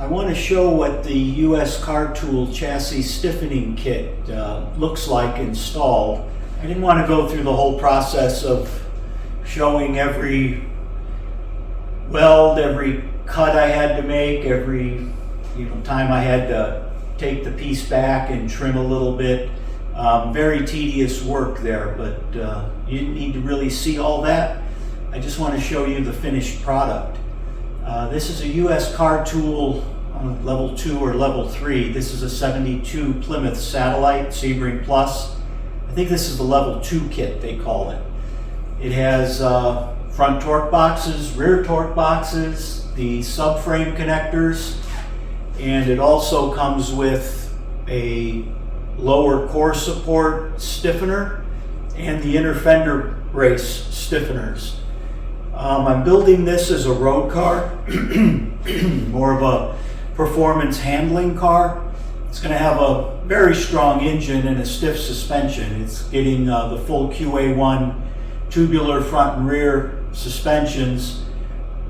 I want to show what the US Car Tool chassis stiffening kit looks like installed. I didn't want to go through the whole process of showing every weld, every cut I had to make, every time I had to take the piece back and trim a little bit. Very tedious work there, but you didn't need to really see all that. I just want to show you the finished product. This is a US Car Tool level 2 or level 3. This is a 72 Plymouth Satellite Sebring Plus. I think this is the level 2 kit, they call it. It has front torque boxes, rear torque boxes, the subframe connectors, and it also comes with a lower core support stiffener and the inner fender brace stiffeners. I'm building this as a road car, more of a performance handling car. It's going to have a very strong engine and a stiff suspension. It's getting the full QA1 tubular front and rear suspensions,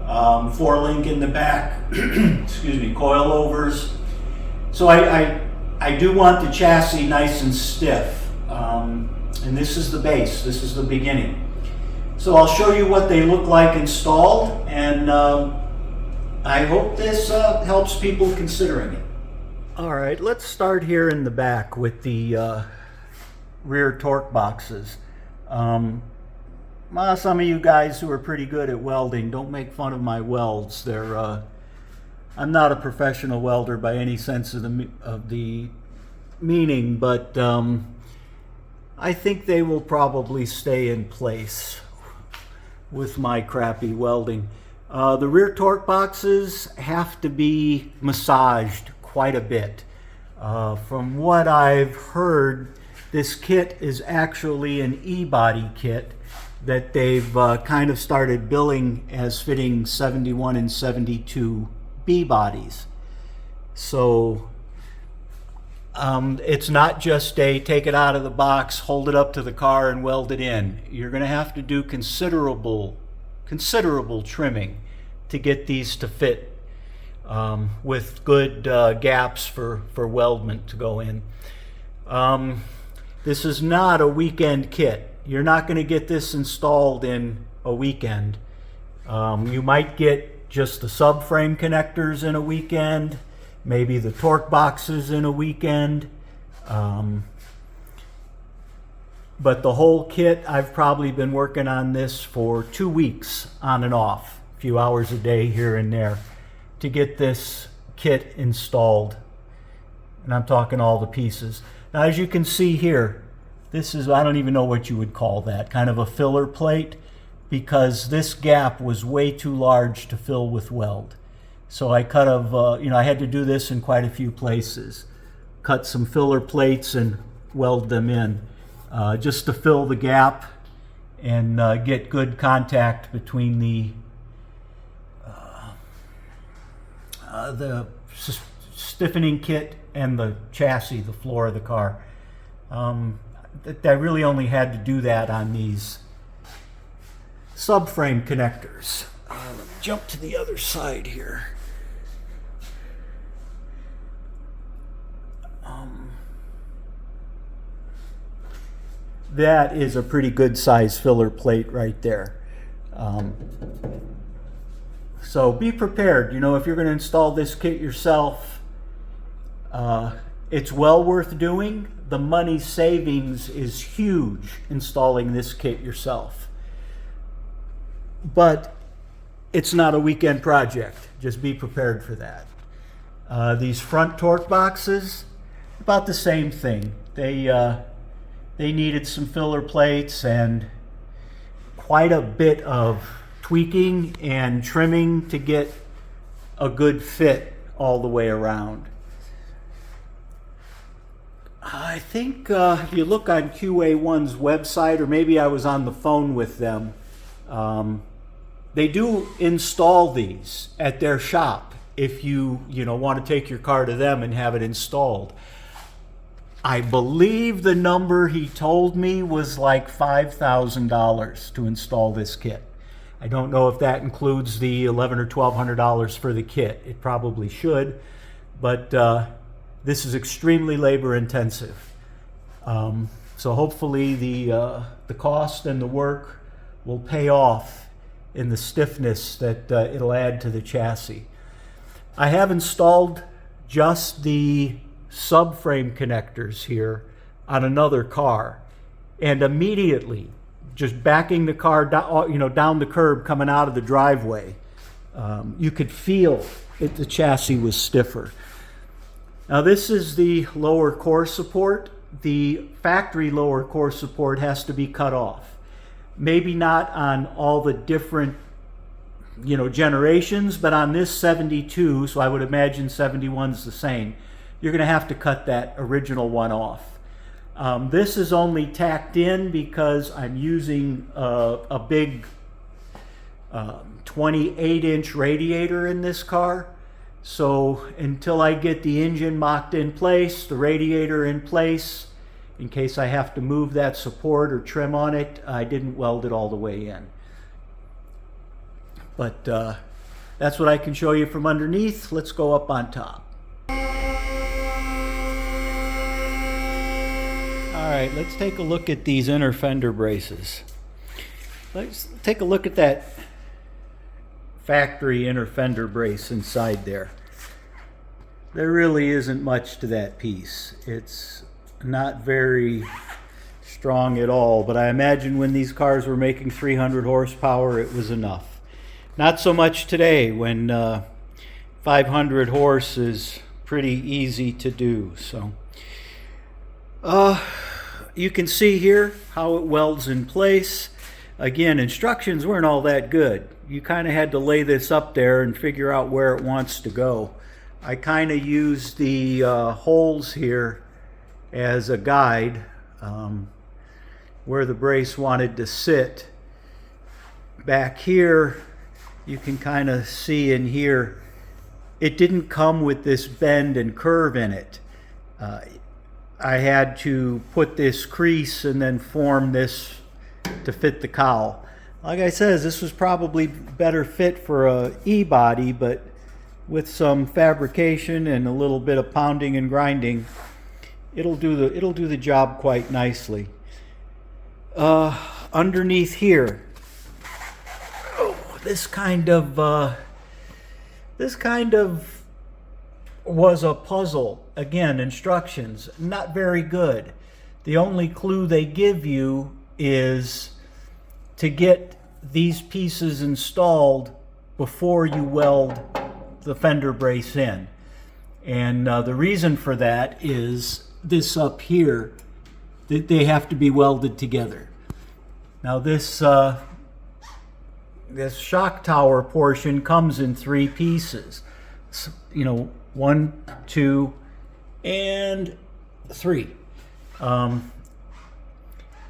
4-link in the back, excuse me, coilovers. So I do want the chassis nice and stiff, and this is the base, this is the beginning. So I'll show you what they look like installed, and I hope this helps people considering it. All right, let's start here in the back with the rear torque boxes. Some of you guys who are pretty good at welding, don't make fun of my welds. I'm not a professional welder by any sense of the meaning, but I think they will probably stay in place with my crappy welding. The rear torque boxes have to be massaged quite a bit. From what I've heard, this kit is actually an E-body kit that they've kind of started billing as fitting 71 and 72 B bodies. So it's not just a take it out of the box, hold it up to the car and weld it in. You're going to have to do considerable trimming to get these to fit with good gaps for weldment to go in. This is not a weekend kit. You're not going to get this installed in a weekend. You might get just the subframe connectors in a weekend, maybe the torque boxes in a weekend. But the whole kit, I've probably been working on this for 2 weeks on and off, a few hours a day here and there, to get this kit installed. And I'm talking all the pieces. Now, as you can see here, this is, I don't even know what you would call that, kind of a filler plate, because this gap was way too large to fill with weld. So I I had to do this in quite a few places. Cut some filler plates and weld them in, just to fill the gap and get good contact between the stiffening kit and the chassis, the floor of the car. I really only had to do that on these subframe connectors. Let me jump to the other side here. That is a pretty good size filler plate right there. So be prepared. If you're going to install this kit yourself, it's well worth doing. The money savings is huge installing this kit yourself. But it's not a weekend project. Just be prepared for that. These front torque boxes, about the same thing. They needed some filler plates and quite a bit of tweaking and trimming to get a good fit all the way around. I think if you look on QA1's website, or maybe I was on the phone with them, they do install these at their shop if you want to take your car to them and have it installed. I believe the number he told me was like $5,000 to install this kit. I don't know if that includes the $1,100 or $1,200 for the kit. It probably should, but this is extremely labor intensive. So hopefully the cost and the work will pay off in the stiffness that it'll add to the chassis. I have installed just the subframe connectors here on another car, and immediately, just backing the car down the curb coming out of the driveway, you could feel it, the chassis was stiffer. Now this is the lower core support. The factory lower core support has to be cut off. Maybe not on all the different generations, but on this 72, so I would imagine 71's the same, you're going to have to cut that original one off. This is only tacked in because I'm using a big 28-inch radiator in this car. So until I get the engine mocked in place, the radiator in place, in case I have to move that support or trim on it, I didn't weld it all the way in. But that's what I can show you from underneath. Let's go up on top. All right, let's take a look at these inner fender braces. Let's take a look at that factory inner fender brace inside there. There really isn't much to that piece. It's not very strong at all, but I imagine when these cars were making 300 horsepower, it was enough. Not so much today when 500 horse is pretty easy to do. So you can see here how it welds in place. Again, instructions weren't all that good. You kind of had to lay this up there and figure out where it wants to go. I kind of used the holes here as a guide where the brace wanted to sit. Back here, you can kind of see in here, it didn't come with this bend and curve in it. I had to put this crease and then form this to fit the cowl. Like I said, this was probably better fit for a E-body, but with some fabrication and a little bit of pounding and grinding, it'll do the job quite nicely. Underneath here, this kind of was a puzzle. Again, instructions, not very good. The only clue they give you is to get these pieces installed before you weld the fender brace in. And the reason for that is this up here, that they have to be welded together. Now this shock tower portion comes in 3 pieces. 1, 2, and 3.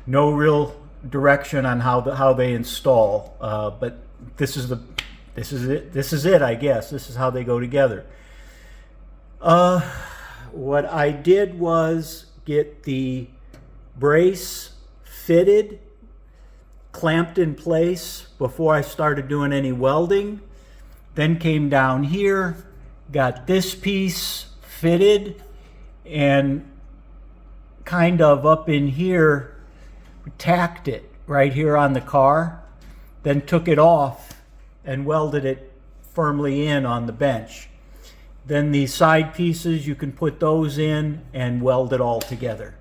No real direction on how they install, but this is it, I guess. This is how they go together. What I did was get the brace fitted, clamped in place before I started doing any welding. Then came down here, got this piece fitted, and kind of up in here, tacked it right here on the car, then took it off and welded it firmly in on the bench. Then the side pieces, you can put those in and weld it all together.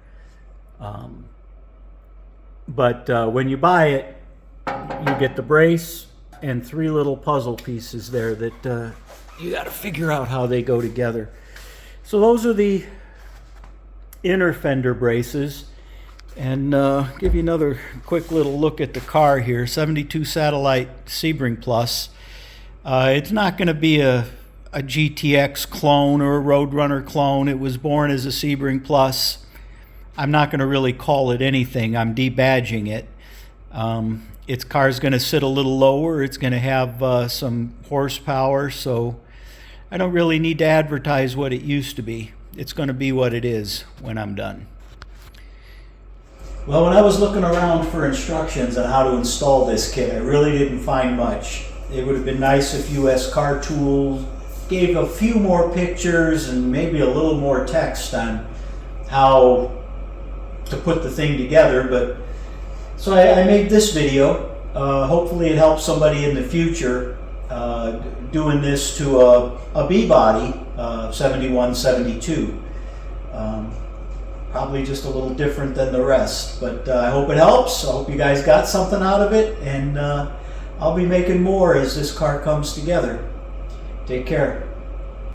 But when you buy it, you get the brace and 3 little puzzle pieces there that you got to figure out how they go together. So those are the inner fender braces. And give you another quick little look at the car here. 72 Satellite Sebring Plus. It's not going to be a GTX clone or a Roadrunner clone. It was born as a Sebring Plus. I'm not going to really call it anything. I'm debadging it. Its car's going to sit a little lower. It's going to have some horsepower, so I don't really need to advertise what it used to be. It's going to be what it is when I'm done. Well, when I was looking around for instructions on how to install this kit, I really didn't find much. It would have been nice if US Car Tool gave a few more pictures and maybe a little more text on how to put the thing together. But so I made this video. Hopefully it helps somebody in the future doing this to a B-body 7172. Probably just a little different than the rest, but I hope it helps. I hope you guys got something out of it, and I'll be making more as this car comes together. Take care.